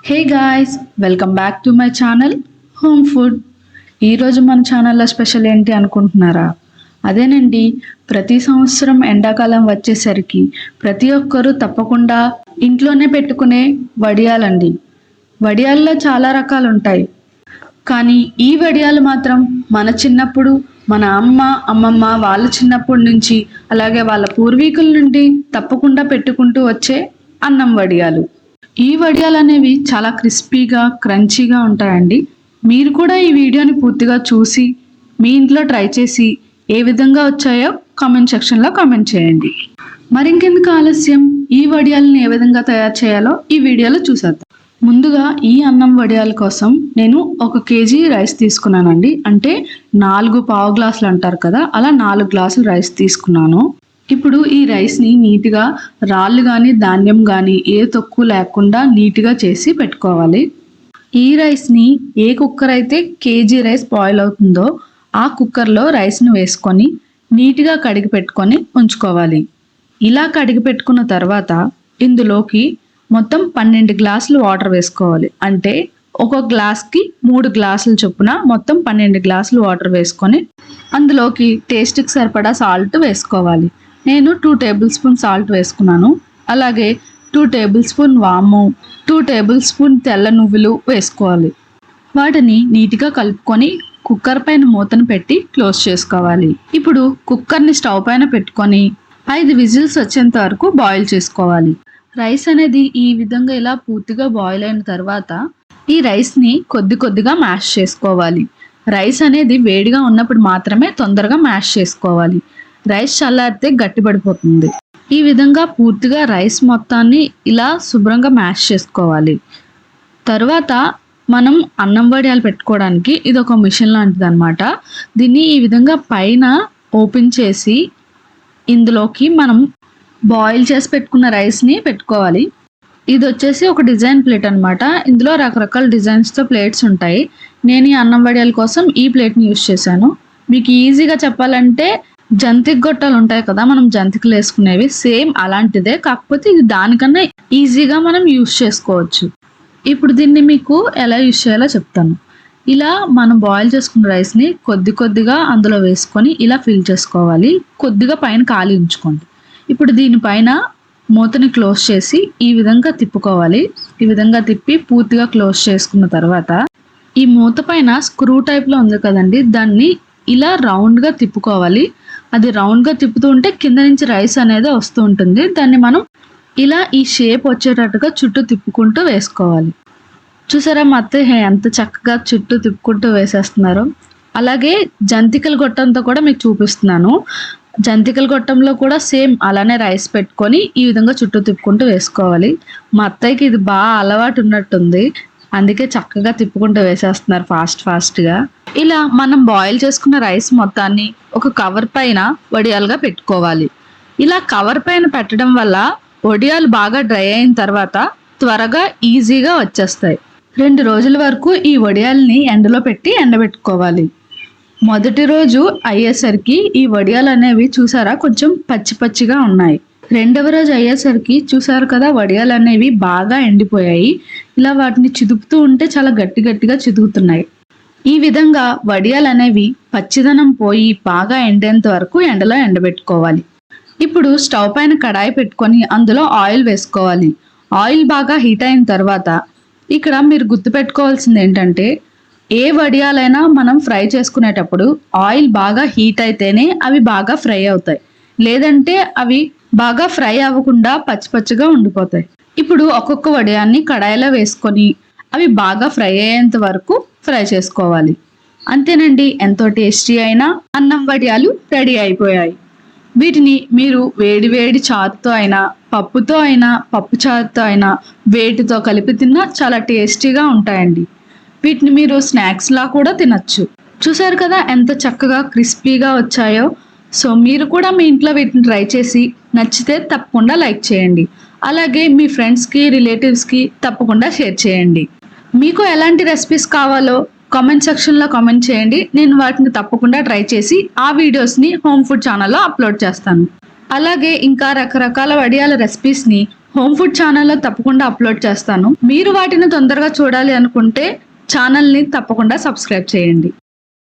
Hey guys, welcome back to my channel home food. ఈరోజు మన ఛానల్లో స్పెషల్ ఏంటి అనుకుంటున్నారా? అదేనండి, ప్రతి సంవత్సరం ఎండాకాలం వచ్చేసరికి ప్రతి ఒక్కరూ తప్పకుండా ఇంట్లోనే పెట్టుకునే వడియాలండి. వడియాల్లో చాలా రకాలు ఉంటాయి, కానీ ఈ వడియాలు మాత్రం మన చిన్నప్పుడు మన అమ్మమ్మ వాళ్ళ చిన్నప్పటి నుంచి అలాగే వాళ్ళ పూర్వీకుల నుండి తప్పకుండా పెట్టుకుంటూ వచ్చే అన్నం వడియాలు. ఈ వడియాలు అనేవి చాలా క్రిస్పీగా క్రంచీగా ఉంటాయండి. మీరు కూడా ఈ వీడియోని పూర్తిగా చూసి మీ ఇంట్లో ట్రై చేసి ఏ విధంగా వచ్చాయో కామెంట్ సెక్షన్లో కామెంట్ చేయండి. మరింకెందుకు ఆలస్యం, ఈ వడియాలను ఏ విధంగా తయారు చేయాలో ఈ వీడియోలో చూసేద్దాం. ముందుగా ఈ అన్నం వడియాల కోసం నేను 1 కేజీ రైస్ తీసుకున్నానండి. అంటే 4 పావు గ్లాసులు అంటారు కదా, అలా 4 గ్లాసులు రైస్ తీసుకున్నాను. ఇప్పుడు ఈ రైస్ని నీట్గా రాళ్ళు కానీ ధాన్యం కానీ ఏ తక్కువ లేకుండా నీట్గా చేసి పెట్టుకోవాలి. ఈ రైస్ని ఏ కుక్కర్ అయితే కేజీ రైస్ బాయిల్ అవుతుందో ఆ కుక్కర్లో రైస్ని వేసుకొని నీట్గా కడిగి పెట్టుకొని ఉంచుకోవాలి. ఇలా కడిగి పెట్టుకున్న తర్వాత ఇందులోకి మొత్తం 12 గ్లాసులు వాటర్ వేసుకోవాలి. అంటే ఒక గ్లాస్కి 3 గ్లాసులు చొప్పున మొత్తం 12 గ్లాసులు వాటర్ వేసుకొని అందులోకి టేస్ట్కి సరిపడా సాల్ట్ వేసుకోవాలి. నేను 2 టేబుల్ స్పూన్ సాల్ట్ వేసుకున్నాను. అలాగే 2 టేబుల్ స్పూన్ వాము, 2 టేబుల్ స్పూన్ తెల్ల నువ్వులు వేసుకోవాలి. వాటిని నీట్గా కలుపుకొని కుక్కర్ పైన మూతను పెట్టి క్లోజ్ చేసుకోవాలి. ఇప్పుడు కుక్కర్ని స్టవ్ పైన పెట్టుకొని 5 విజిల్స్ వచ్చేంత వరకు బాయిల్ చేసుకోవాలి. రైస్ అనేది ఈ విధంగా ఇలా పూర్తిగా బాయిల్ అయిన తర్వాత ఈ రైస్ని కొద్దిగా మ్యాష్ చేసుకోవాలి. రైస్ అనేది వేడిగా ఉన్నప్పుడు మాత్రమే తొందరగా మ్యాష్ చేసుకోవాలి. రైస్ చల్లారితే గట్టిపడిపోతుంది. ఈ విధంగా పూర్తిగా రైస్ మొత్తాన్ని ఇలా శుభ్రంగా మ్యాష్ చేసుకోవాలి. తర్వాత మనం అన్నం వడియాలు పెట్టుకోవడానికి ఇది ఒక మిషన్ లాంటిది అనమాట. దీన్ని ఈ విధంగా పైన ఓపెన్ చేసి ఇందులోకి మనం బాయిల్ చేసి పెట్టుకున్న రైస్ని పెట్టుకోవాలి. ఇది వచ్చేసి ఒక డిజైన్ ప్లేట్ అనమాట. ఇందులో రకరకాల డిజైన్స్తో ప్లేట్స్ ఉంటాయి. నేను ఈ అన్నం వడియాల కోసం ఈ ప్లేట్ని యూజ్ చేశాను. మీకు ఈజీగా చెప్పాలంటే జంతిక గొట్టాలు ఉంటాయి కదా, మనం జంతికలు వేసుకునేవి, సేమ్ అలాంటిదే, కాకపోతే ఇది దానికన్నా ఈజీగా మనం యూజ్ చేసుకోవచ్చు. ఇప్పుడు దీన్ని మీకు ఎలా యూజ్ చేయాలో చెప్తాను. ఇలా మనం బాయిల్ చేసుకున్న రైస్ని కొద్దిగా అందులో వేసుకొని ఇలా ఫిల్ చేసుకోవాలి. కొద్దిగా పైన ఖాళీ ఉంచుకోండి. ఇప్పుడు దీనిపైన మూతని క్లోజ్ చేసి ఈ విధంగా తిప్పుకోవాలి. ఈ విధంగా తిప్పి పూర్తిగా క్లోజ్ చేసుకున్న తర్వాత ఈ మూత పైన స్క్రూ టైప్లో ఉంది కదండి, దాన్ని ఇలా రౌండ్గా తిప్పుకోవాలి. అది రౌండ్గా తిప్పుతూ ఉంటే కింద నుంచి రైస్ అనేది వస్తూ ఉంటుంది. దాన్ని మనం ఇలా ఈ షేప్ వచ్చేటట్టుగా చుట్టూ తిప్పుకుంటూ వేసుకోవాలి. చూసారా మా అత్తయ్య ఎంత చక్కగా చుట్టూ తిప్పుకుంటూ వేసేస్తున్నారు. అలాగే జంతికల గొట్టంతో కూడా మీకు చూపిస్తున్నాను. జంతికల గొట్టంలో కూడా సేమ్ అలానే రైస్ పెట్టుకొని ఈ విధంగా చుట్టూ తిప్పుకుంటూ వేసుకోవాలి. మా అత్తయ్యకి ఇది బాగా అలవాటు ఉన్నట్టుంది, అందుకే చక్కగా తిప్పుకుంటూ వేసేస్తున్నారు ఫాస్ట్గా. ఇలా మనం బాయిల్ చేసుకున్న రైస్ మొత్తాన్ని ఒక కవర్ పైన వడియాలుగా పెట్టుకోవాలి. ఇలా కవర్ పైన పెట్టడం వల్ల వడియాలు బాగా డ్రై అయిన తర్వాత త్వరగా ఈజీగా వచ్చేస్తాయి. 2 రోజుల వరకు ఈ వడియాల్ని ఎండలో పెట్టి ఎండబెట్టుకోవాలి. మొదటి రోజు అయ్యేసరికి ఈ వడియాలు అనేవి చూసారా కొంచెం పచ్చిగా ఉన్నాయి. 2వ రోజు అయ్యేసరికి చూసారు కదా, వడియాలు అనేవి బాగా ఎండిపోయాయి. ఇలా వాటిని చిదుపుతూ ఉంటే చాలా గట్టిగా చిదుగుతున్నాయి. ఈ విధంగా వడియాలు అనేవి పచ్చిదనం పోయి బాగా ఎండేంత వరకు ఎండలో ఎండబెట్టుకోవాలి. ఇప్పుడు స్టవ్ పైన కడాయి పెట్టుకొని అందులో ఆయిల్ వేసుకోవాలి. ఆయిల్ బాగా హీట్ అయిన తర్వాత ఇక్కడ మీరు గుర్తుపెట్టుకోవాల్సింది ఏంటంటే, ఏ వడియాలైనా మనం ఫ్రై చేసుకునేటప్పుడు ఆయిల్ బాగా హీట్ అయితేనే అవి బాగా ఫ్రై అవుతాయి, లేదంటే అవి బాగా ఫ్రై అవ్వకుండా పచ్చిగా ఉండిపోతాయి. ఇప్పుడు ఒక్కొక్క వడియాన్ని కడాయిలో వేసుకొని అవి బాగా ఫ్రై అయ్యేంత వరకు ఫ్రై చేసుకోవాలి. అంతేనండి, ఎంతో టేస్టీ అయిన అన్నం వడియాలు రెడీ అయిపోయాయి. వీటిని మీరు వేడి చారుతో అయినా, పప్పుతో అయినా, పప్పు చారుతో అయినా, వేటితో కలిపి తిన్నా చాలా టేస్టీగా ఉంటాయండి. వీటిని మీరు స్నాక్స్లా కూడా తినచ్చు. చూసారు కదా ఎంత చక్కగా క్రిస్పీగా వచ్చాయో. సో మీరు కూడా మీ ఇంట్లో వీటిని ట్రై చేసి నచ్చితే తప్పకుండా లైక్ చేయండి. అలాగే మీ ఫ్రెండ్స్కి రిలేటివ్స్కి తప్పకుండా షేర్ చేయండి. మీకు ఎలాంటి రెసిపీస్ కావాలో కామెంట్ సెక్షన్లో కామెంట్ చేయండి. నేను వాటిని తప్పకుండా ట్రై చేసి ఆ వీడియోస్ని హోమ్ ఫుడ్ ఛానల్లో అప్లోడ్ చేస్తాను. అలాగే ఇంకా రకరకాల వడియాల రెసిపీస్ని హోమ్ ఫుడ్ ఛానల్లో తప్పకుండా అప్లోడ్ చేస్తాను. మీరు వాటిని తొందరగా చూడాలి అనుకుంటే ఛానల్ని తప్పకుండా సబ్స్క్రైబ్ చేయండి.